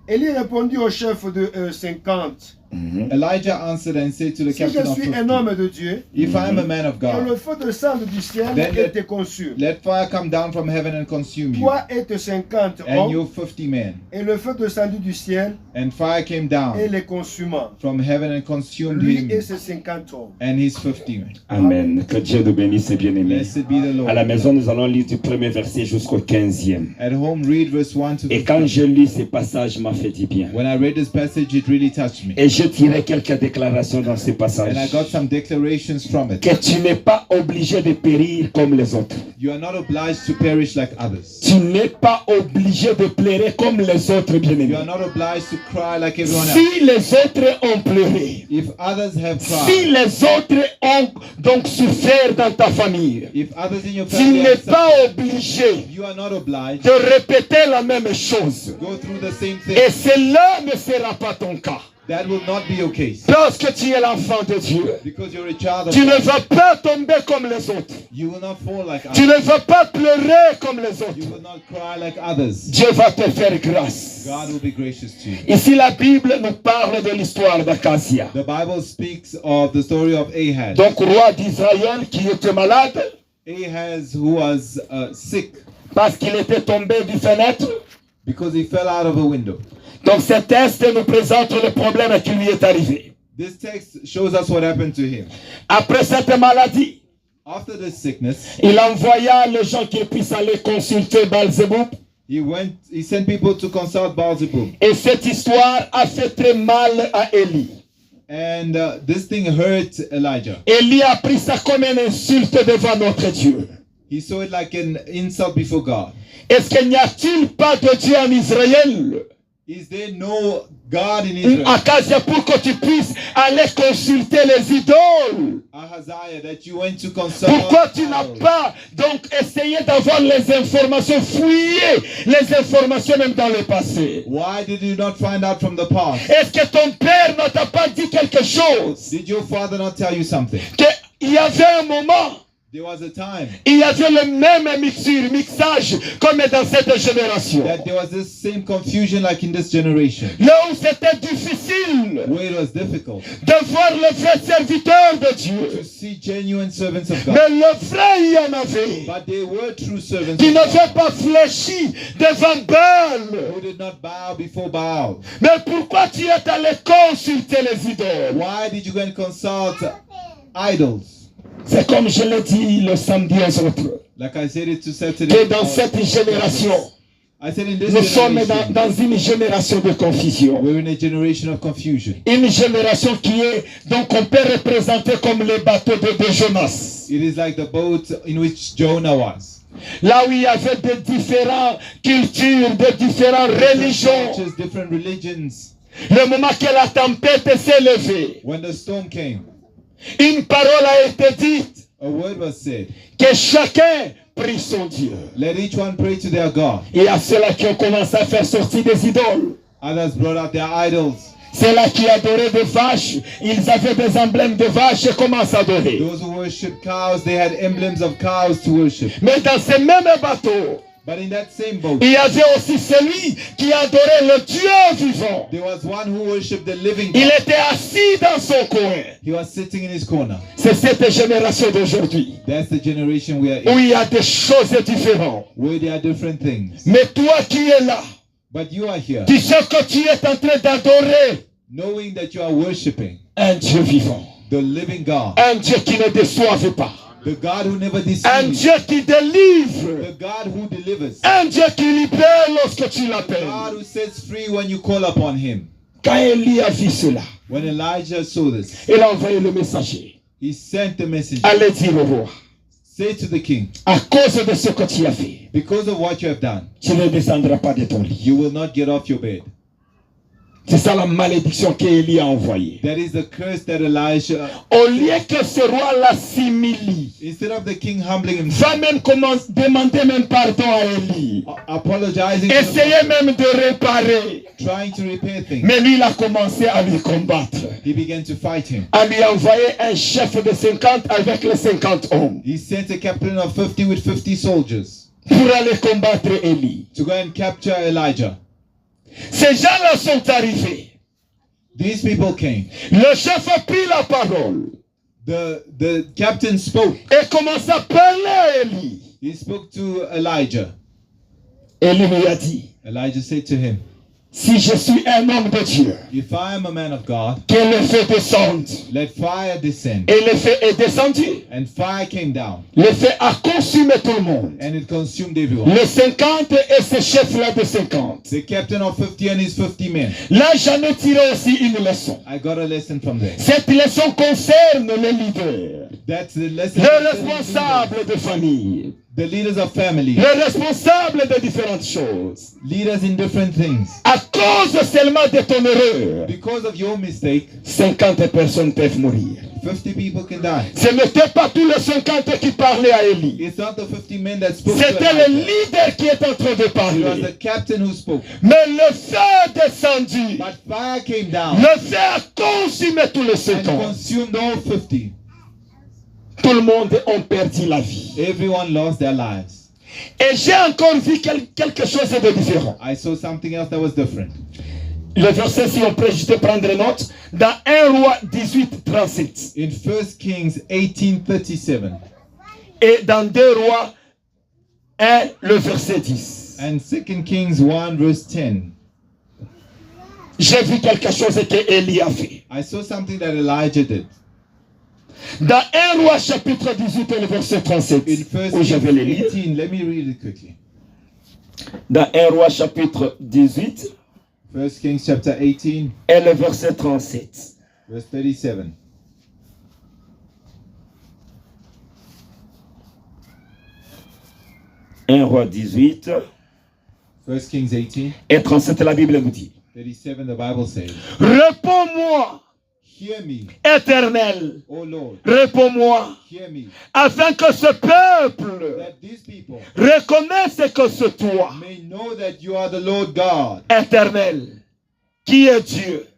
Élie répondit au chef de 50, Elijah answered and said to the si je captain of suis 50, un homme de Dieu, if I am a man of que le God, feu descende du ciel Then et te consume. let fire come down from heaven and consume you, Toi et tes 50 and hommes, your 50 men. et le feu descendu du ciel And fire came et down les consuma. from heaven and consumed Lui him et ses 50 hommes. and his 50 men. Amen. Que Dieu nous bénisse et bien-aimés. Blessed be the À la Lord. maison, nous allons lire du premier verset jusqu'au 15e. At home, read verse 1 to Et quand 15. je lis ces passages, m'a fait du bien. When I read this passage, it really touched me. Et je tirais quelques déclarations dans ces passages. And I got some declarations from it. Que tu n'es pas obligé de périr comme les autres. You are not obliged to perish like others. Tu n'es pas obligé de pleurer comme les autres, You bien-aimés. are not obliged to cry like everyone else. Si les autres ont pleuré, If others have si cried, les autres ont donc souffert dans ta famille, if others in your tu family n'es have pas suffered, obligé you are not obliged de répéter la même chose. to go through the same thing. Et cela ne sera pas ton cas. That will not be your case. Parce que tu es l'enfant de Dieu. Because you're a child of Tu ne God. vas pas tomber comme les autres. You will not fall like Tu others. ne vas pas pleurer comme les You autres. will not cry like others. Dieu va te faire grâce. God will be gracious to you. Ici, la Bible nous parle de l'histoire d'Acasia. The Bible speaks of the story of Ahaz. Donc, roi d'Israël qui était malade Ahaz who was sick parce qu'il était tombé du fenêtre. because he fell out of a window. Donc, ce texte nous présente le problème qui lui est arrivé. This text shows us what happened to him. Après cette maladie, After the sickness, il envoya les gens qui puissent aller consulter Baal-zebub. he sent people to consult Baal-zebub. Et cette histoire a fait très mal à Élie. And this thing hurt Elijah. Élie a pris ça comme une insulte devant notre Dieu. He saw it like an insult before God. Est-ce qu'il n'y a-t-il pas de Dieu en Israël? Is there no God in Israel? Acasia, pour que tu puisses aller consulter les idoles. Ahaziah, that you went to consult. Pourquoi tu n'as pas donc essayé d'avoir les informations, fouiller les informations même dans le passé? Why did you not find out from the past? Est-ce que ton père ne t'a pas dit quelque chose? Did your father not tell you something? Qu'il y avait un moment, There was a time il y avait le même mixage comme dans cette génération. that there was this same confusion like in this generation, Là où c'était difficile where it was difficult de voir le vrai serviteur de to Dieu. see genuine servants of God. Mais le vrai, il y en avait. But there were true servants Qui of God n'avaient pas fléchi devant Baal. who did not bow before Baal. Mais pourquoi tu es allé consulter les idoles? Why did you go and consult idols? C'est comme je l'ai dit le samedi aux autres. Like I said it to Saturday. Que dans cette génération, I said in this nous sommes generation, dans une génération de confusion. we're in a generation of confusion. Une génération qui est, donc on peut représenter comme le bateau de Jonas. It is like the boat in which Jonah was. Là où il y avait de différentes cultures, de différentes religions. Churches, different religions. Le moment que la tempête s'est levée, When the storm came, une parole a été dite a word was said que chacun prie son Dieu. Let each one pray to their God. Il y a ceux-là qui ont commencé à faire sortir des idoles. Others brought out their idols. Ceux-là qui adoraient des vaches, ils avaient des emblèmes de vaches et commencent à adorer. Those who worship cows, they had emblems of cows to worship. Mais dans ce même bateau, But in that same boat, il y avait aussi celui qui adorait le Dieu vivant. there was one who worshipped the living Il God. était assis dans son coin. He was sitting in his corner. C'est cette génération d'aujourd'hui That's the generation we are où in, il y a des choses différentes. where there are different things. Mais toi qui es là, But you are here, tu sais que tu es en train d'adorer knowing that you are worshiping un Dieu vivant. the living God, Un Dieu qui ne déçoive pas. the God who never Un deceives, Dieu qui délivre. the God who delivers, Un Dieu qui libère lorsque tu God l'appelles. who sets free when you call upon him. Quand Élie a vu cela, When Elijah saw this, il a envoyé le messager. he sent the message. Allez dire au roi, Say to the king, à cause de ce que tu as fait, because of what you have done, tu ne descendras pas de ton lit. you will not get off your bed. C'est ça la malédiction qu'Élie a envoyée. That is the curse that Elisha, Au lieu que ce roi l'assimile, instead of the king humbling himself, va même demander même pardon à Élie. apologizing, to the Essayer prophet, même de réparer. trying to repair things, Mais lui, il a commencé à lui combattre. he began to fight him. À lui envoyer un chef de 50 avec les 50 hommes He sent a captain of 50 with 50 soldiers pour aller combattre Élie. to go and capture Elijah. Ces gens-là sont arrivés. These people came. Le chef a pris la parole The captain spoke. et commença à parler à Élie. He spoke to Elijah. Élie lui a dit, Elijah said to him, si je suis un homme de Dieu, if I am a man of God, que le feu descende. let fire descend. Et le feu est descendu. And fire came down, Le feu a consumé tout le monde. and it consumed everyone. Les 50 et ces chefs-là de 50. The captain of 50 and his 50 men. Là, j'en ai tiré aussi une leçon. I got a lesson from there. Cette leçon concerne les leaders, That's the lesson. les responsables de famille, The leaders of family, les responsables de différentes choses. leaders in different things. À cause seulement de ton erreur, Because of your mistake, 50 personnes peuvent mourir. 50 people can die. Ce n'était pas tous les 50 qui parlaient à Élie. It's not the 50 men that spoke to C'était le Elijah. leader qui est en train de It was parler. the captain who spoke. Mais le feu descendu. But fire came down Le feu a consumé tous les and 50. consumed all 50. Tout le monde a perdu la vie. Everyone lost their lives. Et j'ai encore vu quelque chose de différent. I saw something else that was different. Le verset, si on peut juste prendre note, dans 1 Roi 18, 37. In 1 Kings 18:37 Et dans 2 Rois 1, le verset 10. and 2 Kings 1 verse 10, J'ai vu quelque chose que Élie a fait. I saw something that Elijah did. Dans 1 Roi chapitre 18 et le verset 37, In 1 où je vais le Kings lire. 18, let me read it quickly. Dans 1 Roi chapitre 18 1 Kings chapter 18 et le verset 37. verse 37. Un Roi 18 1 Kings 18, et 37, la Bible nous dit. 37, the Bible says, Réponds-moi, hear me, Éternel, O Lord, réponds-moi, hear me, afin que ce peuple that these people reconnaisse que c'est toi, may know that you are the Lord God, Éternel, qui est Dieu,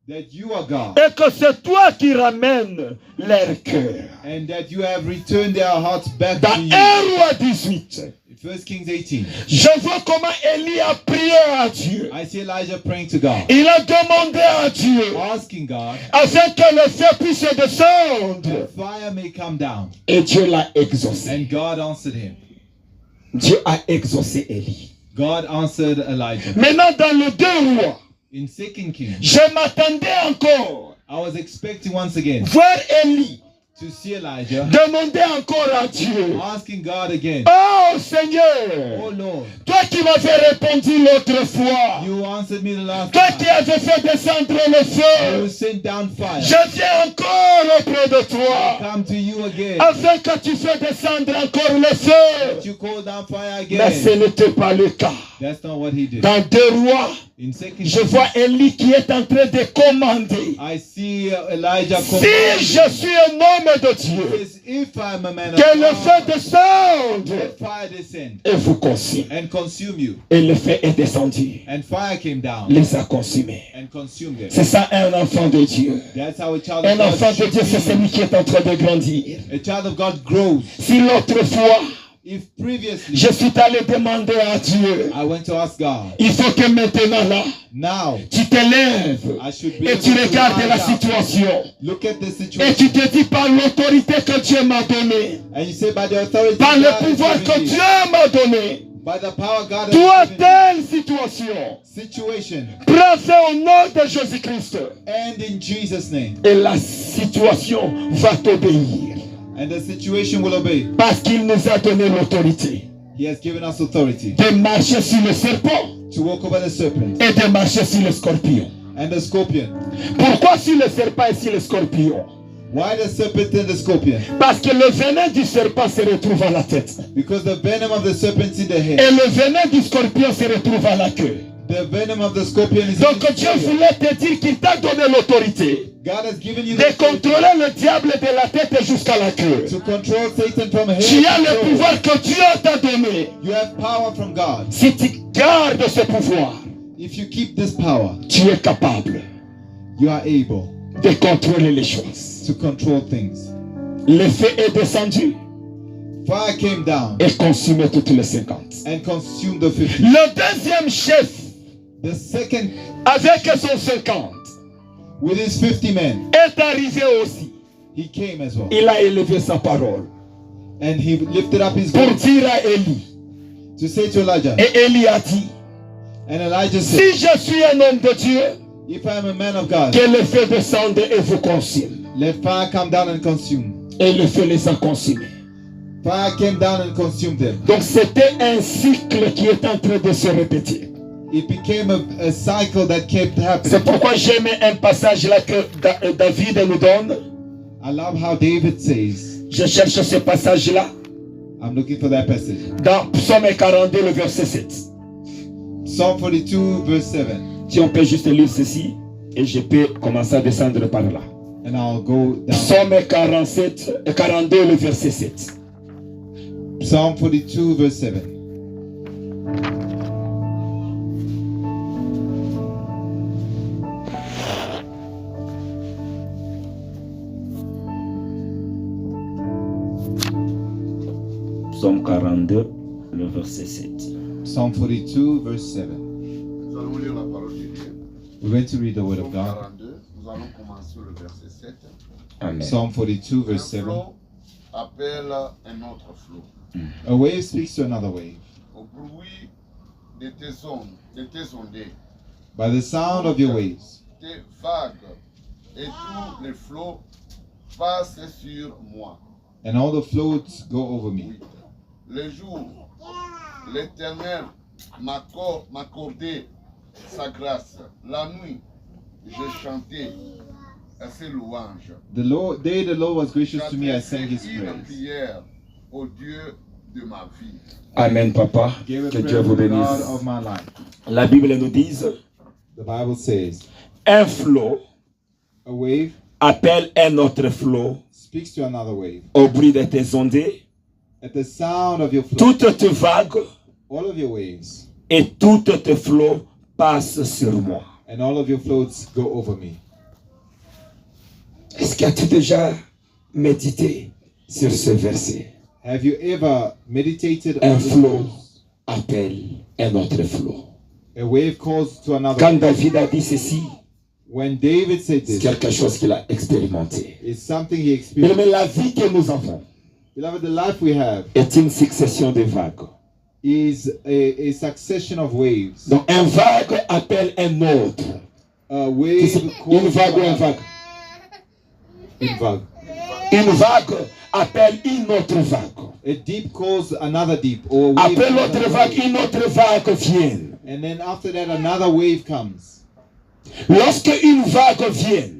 that you are God, et que c'est toi qui ramènes leur cœur. and that you have returned their hearts back Dans to you. 1 Roi 18, 1 Kings 18, je vois comment Élie a prié à Dieu. I see Elijah praying to God, Il a demandé à Dieu asking God afin que le feu puisse descendre. that fire may come down. Et Dieu l'a exaucé. And God answered him. Dieu a exaucé Élie. God answered Elijah. Maintenant, dans le 2 Rois, In 2 Kings, je m'attendais encore I was expecting once again voir Élie to see Elijah demander encore à Dieu. asking God again, Oh Seigneur, Oh Lord, toi qui m'avais répondu l'autre fois, you answered me the last toi qui time. avais fait descendre le You feu, sent down fire. je viens encore auprès de I toi come to you again. afin que tu fasses descendre encore le feu. You call down fire Mais ce again. n'était pas le cas. That's not what he did. Dans 2 Rois, In 2 je vois Élie qui est en train de commander. I see Elijah Si commanding. je suis un homme de Dieu, Says, if I'm a man of que le feu God, descende let fire descend et vous consume. and consume you. Et le feu est descendu, And fire came down les a consumés. and consumed them. C'est ça un enfant de Dieu. That's how a child Un of enfant God de should Dieu, c'est be. celui qui est en train de grandir. A child of God grows. Si l'autre fois, If previously je suis allé demander à Dieu, I went to ask God, il faut que maintenant là, now tu te lèves I should be et able tu to regardes rise la up. situation. Look at the Et situation. tu te dis par l'autorité que Dieu m'a donnée, And you say by the authority par le God has pouvoir given que you, Dieu m'a donné, by the power God toi has given telle situation, you, situation, prends fait au nom de Jésus-Christ. and in Jesus' name. Et la situation va t'obéir. And the situation will obey. Parce qu'il nous a donné l'autorité He has given us authority de marcher sur le serpent to walk over the serpent et de marcher sur le scorpion. and the scorpion. Pourquoi sur le serpent et sur le scorpion? Why the serpent and the scorpion? Parce que le venin du serpent se retrouve à la tête. Because the venom of the serpent is in the head. Et le venin du scorpion se retrouve à la queue. The venom of the scorpion is in Donc the Dieu tail. voulait te dire qu'il t'a donné l'autorité God has given you de the authority contrôler le diable de la tête jusqu'à la queue. to control Satan from head Tu as to le toe. pouvoir que Dieu t'a donné. You have power from God. Si tu gardes ce pouvoir, If you keep this power, tu es capable you are able de contrôler les choses. to control things. Le feu est descendu Fire came down et consumé toutes les 50. and consumed the 50. Le deuxième chef, The second, avec son 50, with his 50 men, est arrivé aussi. he came as well. Il a élevé sa parole And he lifted up his pour voice dire à Élie. to say to Elijah. Et Élie a dit, And Elijah si said, je suis un homme de Dieu, if I am a man of God, que le feu descende et vous consume. let fire come down and consume. Et le feu les a consumés. Fire came down and consumed them. Donc c'était un cycle qui est en train de se répéter. It became a cycle that kept happening. C'est pourquoi j'aimais un passage là que David nous donne. I love how David says, Je cherche ce passage là. I'm looking for that passage. Dans Psaume 42, le verset 7. Psalm 42, verse 7. Si on peut juste lire ceci, et je peux commencer à descendre par là. And I'll go down. Psaume 42, le verset 7. Psalm 42, verse 7. Psaume 42, le verset 7. Psalm 42, verse 7. Nous allons lire la parole de Dieu. We're going to read the word of Psaume God. 42, nous allons commencer le verset 7. Amen. Psalm 42, Un verse 7. flot appelle un autre flot. A wave speaks to another wave. Au bruit de tes ondées, By the sound of your waves, tes vagues et tous les flots passent sur moi. and all the floats go over me. 8. Le jour, l'Éternel m'accordait sa grâce. La nuit, j'ai chanté ses louanges. The Lord was gracious to me, I sang his J'adressai une praise. prière au Dieu de ma vie. Amen, papa. Gave a Que prayer Dieu to vous the God bénisse. of my life. La Bible nous dit, The Bible says, un flot a wave appelle un autre flot speaks to another wave. au bruit de tes ondées. At the sound of your flow, Toutes tes vagues all of your waves et toutes tes flots passent sur moi. and all of your floats go over me. Est-ce que tu as déjà médité sur ce verset? Have you ever meditated Un on this flot verse? appelle un autre flot. A wave calls to another Quand wave. David a dit ceci, When David said c'est this, quelque chose qu'il a expérimenté. it's something he Mais experienced. la vie que nous avons Beloved, the life we have est une succession de vagues. is a succession of waves. Donc un vague appelle un autre. A wave Une calls vague to ou un another. vague? Une vague. Une vague appelle une autre vague. A deep calls another deep, or a wave Après calls l'autre another vague, wave. une autre vague vient. And then after that, another wave comes. Lorsque une vague vient,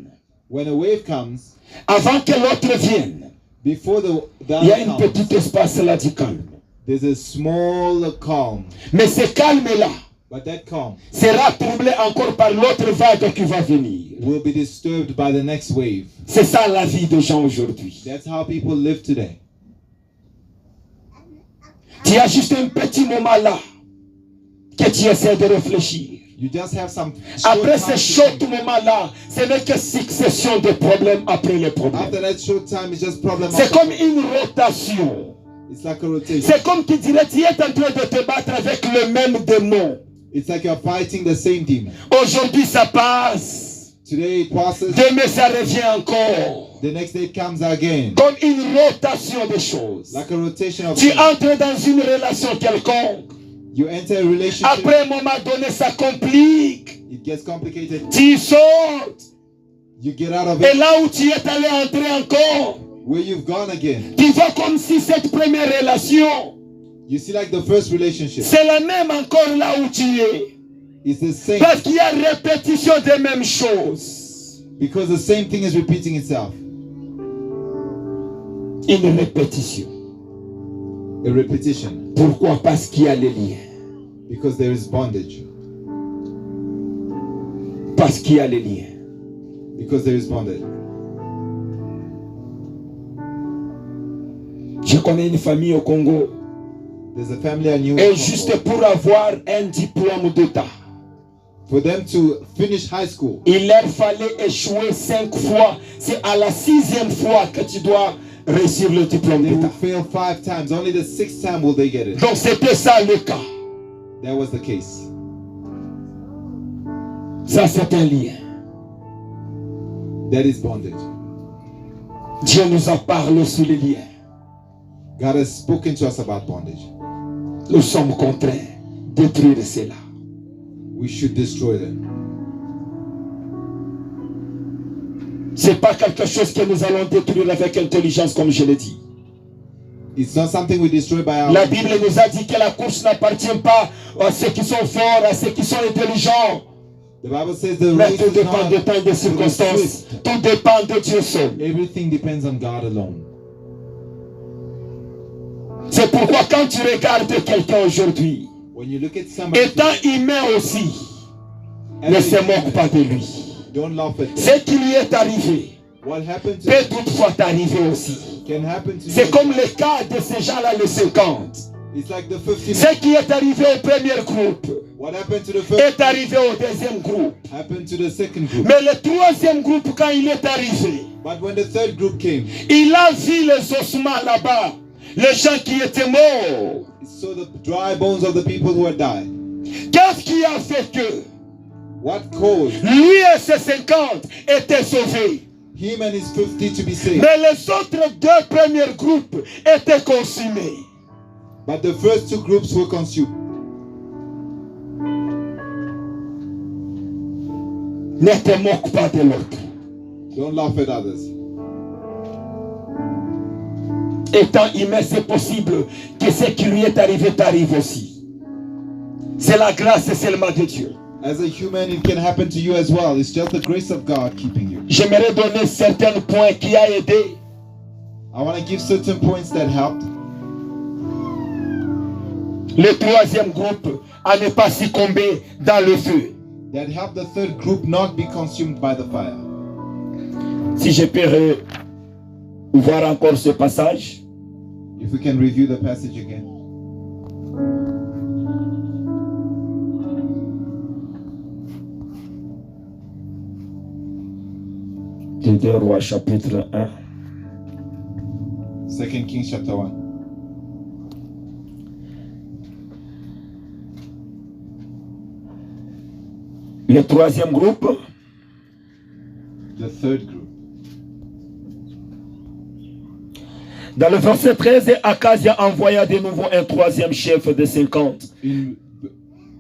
When a wave comes, avant que l'autre vienne, before the il y a other un comes, petit espace là du calme. There's a small calm. Mais ce calme-là But that calm sera troublé encore par l'autre vague qui va venir. will be disturbed by the next wave. C'est ça la vie des gens aujourd'hui. That's how people live today. Tu as juste un petit moment là que tu essaies de réfléchir. You just have some short Après time ce to short think. moment-là, ce n'est que succession de problèmes après les problèmes. After that short time, it's just problem. C'est after comme problem. une rotation. It's like a rotation. C'est comme tu dirais, tu es en train de te battre avec le même démon. It's like you're fighting the same demon. Aujourd'hui ça passe, Today it passes. demain ça revient encore. The next day it comes again. Comme une rotation des choses. Like a rotation of Tu things. entres dans une relation quelconque. You enter a relationship. Après un moment donné, ça complique. It gets complicated. Tu sautes. You get out of Et it. là où tu es allé entrer encore, Where you've gone again. tu vois comme si cette première relation, You see like the first relationship. c'est la même encore là où tu es. It's the same. Parce qu'il y a répétition des mêmes choses. Because the same thing is repeating itself. Une répétition. A repetition. Pourquoi? Parce qu'il y a les liens. Because there is bondage. Parce qu'il y a les liens. Because there is bondage. Je connais une famille au Congo. There's a family I knew. Et juste pour avoir un diplôme d'État, For them to finish high school, il leur fallait échouer 5 fois. C'est à la 6e fois que tu dois réussir le diplôme they will d'État. fail 5 times. Only the 6th time will they get it. Donc c'était ça le cas. That was the case. Ça c'est un lien. That is bondage. Dieu nous en parle sous les liens. God has spoken to us about bondage. Nous sommes contraints de détruire cela. We should destroy them. C'est pas quelque chose que nous allons détruire avec intelligence comme je l'ai dit. It's not something we destroy by our. La Bible nous a dit que la course n'appartient pas à ceux qui sont forts, à ceux qui sont intelligents. The Bible says the Mais race tout is dépend not des temps et des to the circonstances. swift. Tout dépend de Dieu seul. Everything depends on God alone. C'est pourquoi quand tu regardes quelqu'un aujourd'hui, When you look at somebody, étant humain aussi, ne as se a moque human, pas de lui. don't laugh at them. Ce qui lui est arrivé What happened to peut them toutefois t'arriver aussi. can happen to C'est you. comme le cas de ces gens-là, les 50. It's like the 50. Ce qui est arrivé au premier groupe What happened to the first est arrivé au deuxième groupe. happened to the second group. Mais le troisième groupe, quand il est arrivé, But when the third group came, il a vu les ossements là-bas, les gens qui étaient morts. it saw the dry bones of the people who had died. Qu'est-ce qui a fait que What caused lui et ses 50 étaient sauvés? him and his 50 to be saved? Mais les autres 2 premiers groupes étaient consumés. But the first 2 groups were consumed. Ne te moque pas de l'autre. Don't laugh at others. Étant humain, c'est possible que ce qui lui est arrivé t'arrive aussi. C'est la grâce seulement de Dieu. As a human, it can happen to you as well. It's just the grace of God keeping you. J'aimerais donner certains points qui a aidé. I want to give certain points that helped. Le troisième groupe à ne pas succomber dans le feu. That helped the third group not be consumed by the fire. Si je peux voir encore ce passage. If we can review the passage again. De 2 Rois chapitre 1. 2 Kings chapter 1. Le troisième groupe, The third group. dans le verset 13, Akazia envoya de nouveau un troisième chef de 50 In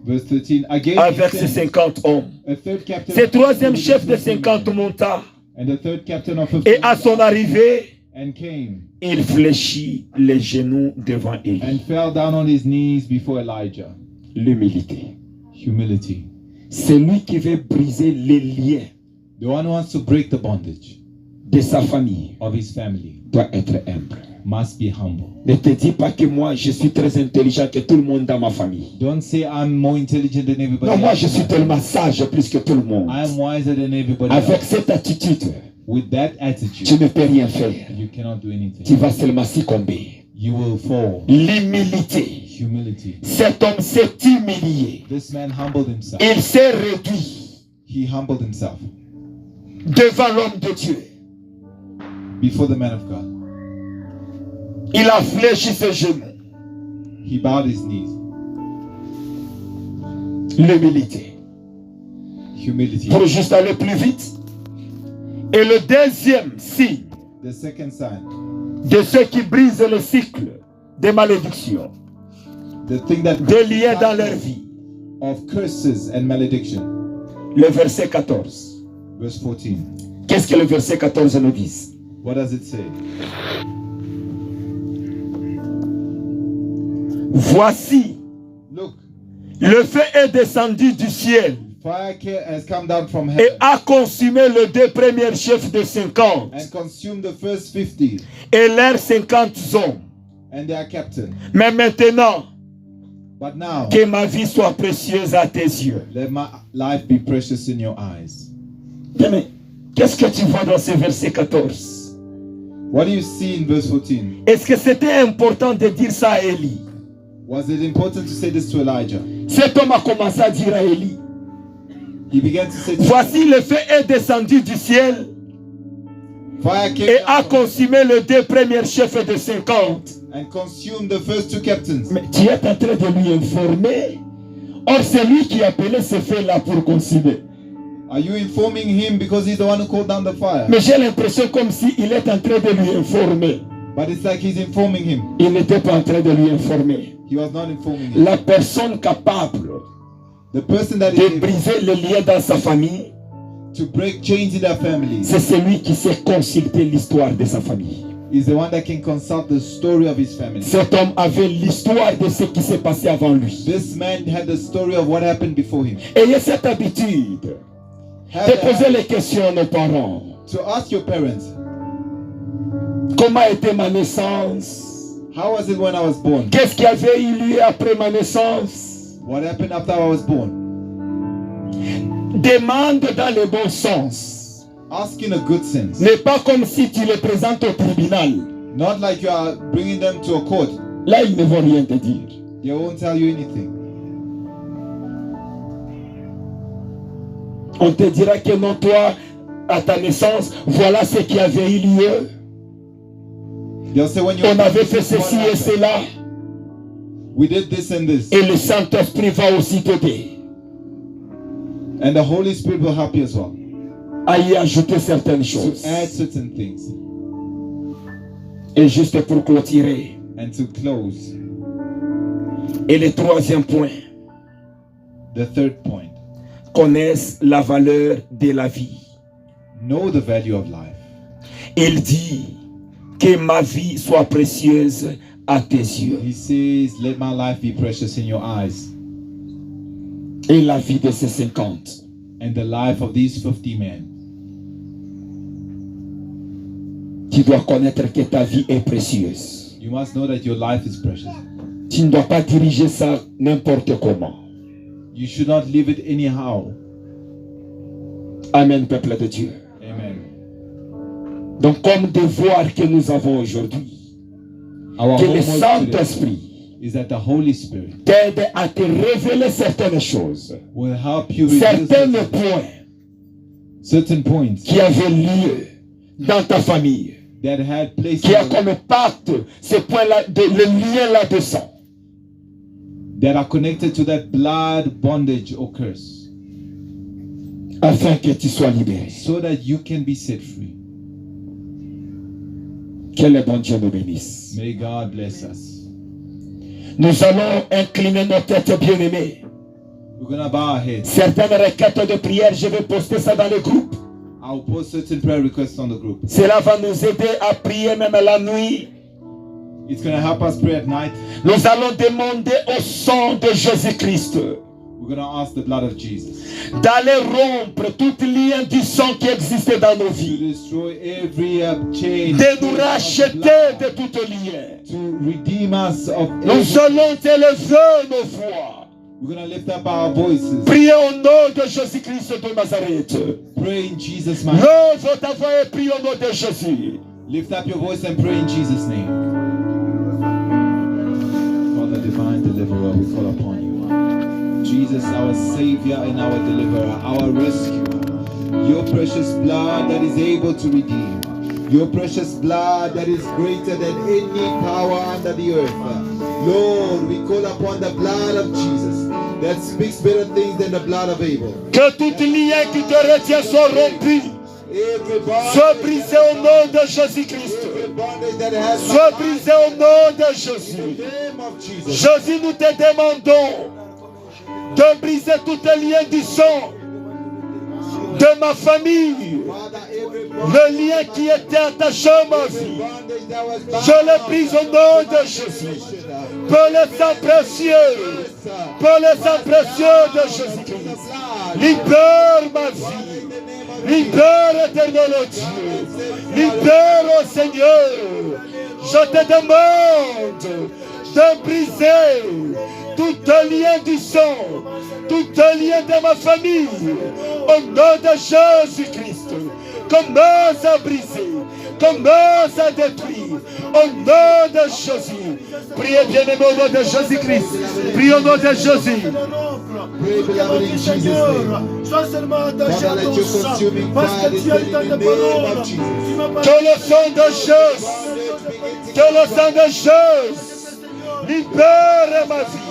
verse 13, again avec he ses sent 50 hommes. a third captain. Ce troisième chef de 50 monta And the third captain of 50 et à son arrivée, and came il fléchit les genoux devant Élie. and fell down on his knees before Elijah. L'humilité. Humility. C'est lui qui veut briser les liens The one who wants to break the bondage de sa famille of his family doit être humble. must be humble. Ne te dis pas que moi je suis très intelligent que tout le monde dans ma famille. Don't say I'm more intelligent than everybody Non, moi else. je suis tellement sage plus que tout le monde. I'm wiser than everybody Avec else. cette attitude, With that tu attitude, ne peux rien faire. you cannot do Tu anything. vas seulement succomber. You will fall. L'humilité. Humility. Cet homme s'est humilié. This man humbled himself. Il s'est réduit He humbled himself devant l'homme de Dieu. before the man of God. Il a fléchi ses genoux. He bowed his knees. L'humilité. Humility. Pour juste aller plus vite. Et le deuxième signe The second sign, de ceux qui brisent le cycle des malédictions, the thing that des liens dans leur vie. of curses and malediction. Le verset 14. Verse 14. Qu'est-ce que le verset 14 nous dit? What does it say? Voici, Look, le feu est descendu du ciel fire has come down from et heaven a consumé les deux premiers chefs de 50 and consumed the first 50 et leurs 50 hommes. and their captain. Mais maintenant, But now, que ma vie soit précieuse à tes yeux. let my life be precious in your eyes. Mais qu'est-ce que tu vois dans ce verset 14? What do you see in verse 14? Est-ce que c'était important de dire ça à Élie? Was it important to say this to Elijah? Cet homme a commencé à dire à Élie, He began to say, voici le feu est descendu du ciel fire came et down a from consumé les deux premiers chefs de 50. and consumed the first two captains. Mais tu es en train de lui informer. Or, c'est lui qui a appelé ce feu-là pour consumer. Are you informing him because he's the one who called down the fire? Mais j'ai l'impression comme s'il est en train de lui informer. But it's like he's informing him. Il n'était pas en train de lui informer. He was not informing him. La personne capable The person that de is able briser le lien dans sa famille, to break chains in their families c'est celui qui sait consulter l'histoire de sa famille. is the one that can consult the story of his family. Cet homme avait l'histoire de ce qui s'est passé avant lui. This man had the story of what happened before him. Ayez cette habitude Have de the poser habit les questions à nos parents. to ask your parents, Comment était ma naissance? how was it when I was born? Qu'est-ce qui avait eu lieu après ma naissance? What happened after I was born? Demande dans le bon sens. Ask in a good sense. N'est pas comme si tu les présentes au tribunal. Not like you are bringing them to a court. Là, ils ne vont rien te dire. They won't tell you anything. On te dira que non, toi, à ta naissance, voilà ce qui avait eu lieu. They'll say when you On avait fait ceci et cela. we did this and this. Et le Saint-Esprit va aussi t'aider And the Holy Spirit will help you as well à y ajouter certaines to choses. add certain things. Et juste pour clôturer. And to close, Et le troisième point, the third point, connaissent la valeur de la vie. know the value of life. Il dit que ma vie soit précieuse à tes yeux. He says, let my life be precious in your eyes. Et la vie de ces 50. And the life of these 50 men. Tu dois connaître que ta vie est précieuse. You must know that your life is precious. Tu ne dois pas diriger ça n'importe comment. You should not live it anyhow. Amen, peuple de Dieu. Amen. Donc, comme devoir que nous avons aujourd'hui, Our que le homework today Saint-Esprit is that the Holy Spirit t'aide à te révéler certaines choses, will help you reveal certains points certain points qui avaient lieu dans ta famille, that had place qui a comme pacte ce point-là, le lien là-dedans, that are connected to that blood bondage or curse, afin que tu sois libéré. so that you can be set free. Que le bon Dieu nous bénisse. May God bless us. Nous allons incliner nos têtes, bien-aimés. We're gonna bow our heads. Certaines requêtes de prière, je vais poster ça dans le groupe. I'll post certain prayer requests on the group. Cela va nous aider à prier même la nuit. It's gonna help us pray at night. Nous allons demander au sang de Jésus-Christ We're gonna ask the blood of Jesus d'aller rompre tout lien du sang qui existe dans nos To vies, destroy every chain. de nous racheter de tout lien. To redeem us of Nous every. allons élever nos voix. We're going to lift up our voices. Priez au nom de Jésus-Christ de Nazareth. Pray in Jesus' name. Lève ta voix et prie au nom de Jésus. Lift up your voice and pray in Jesus' name. Father, divine deliverer, we call upon you. Jesus, our Savior and our deliverer, our rescuer. Your precious blood that is able to redeem. Your precious blood that is greater than any power under the earth. Lord, we call upon the blood of Jesus that speaks better things than the blood of Abel. Que tout lien qui te retient soit rompu, Every bondage, soit brisé au nom de Jésus-Christ. every bondage that has Soit brisé au nom de Jésus. in the name of Jesus. Jésus, nous te demandons de briser tout lien du sang de ma famille. Father, every bondage, Le lien qui était attaché à ma vie, bondage that was bound je le brise au nom de Jésus. Par le sang précieux, par le sang précieux de Jésus-Christ, libère ma vie, libère éternel Dieu, libère au Seigneur. Je te demande de briser tout lien du sang, tout lien de ma famille, au nom de Jésus-Christ. Commence à briser, commence à détruire, au nom de Jésus. Priez bien aimé au nom de Jésus-Christ. Priez au nom de Jésus. Pray, beloved, in Jesus' name. Sois seulement attaché à Father, let ton your sang, consuming parce fire que tu as descend dit dans in ta the name parole. of Jesus. Tu m'as pas Que le sang de Jésus, que le sang de Jésus libère ma vie.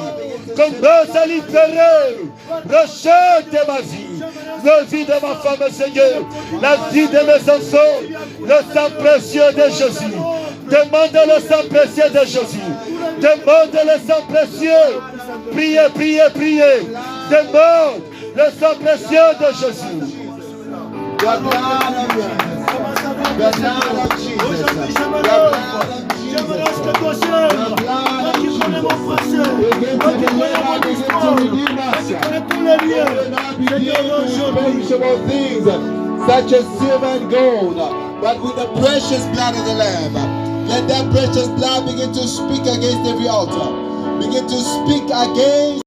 Commence à libérer, rachète ma vie, la vie de ma femme, Seigneur, la vie de mes enfants, le sang précieux de Jésus. Demande le sang précieux de Jésus. Demande le sang précieux. Priez, priez, priez. Demande le sang précieux de Jésus. The blood of Jesus. The blood of Jesus. The blood of J'aimerais Jesus. que toi seul, toi qui connais mon passé, toi qui connais mon histoire, toi qui connais tous les liens, Seigneur, aujourd'hui, Perishable things such as silver and gold, but with the precious blood of the Lamb. Let that precious blood begin to speak against every altar. Begin to speak against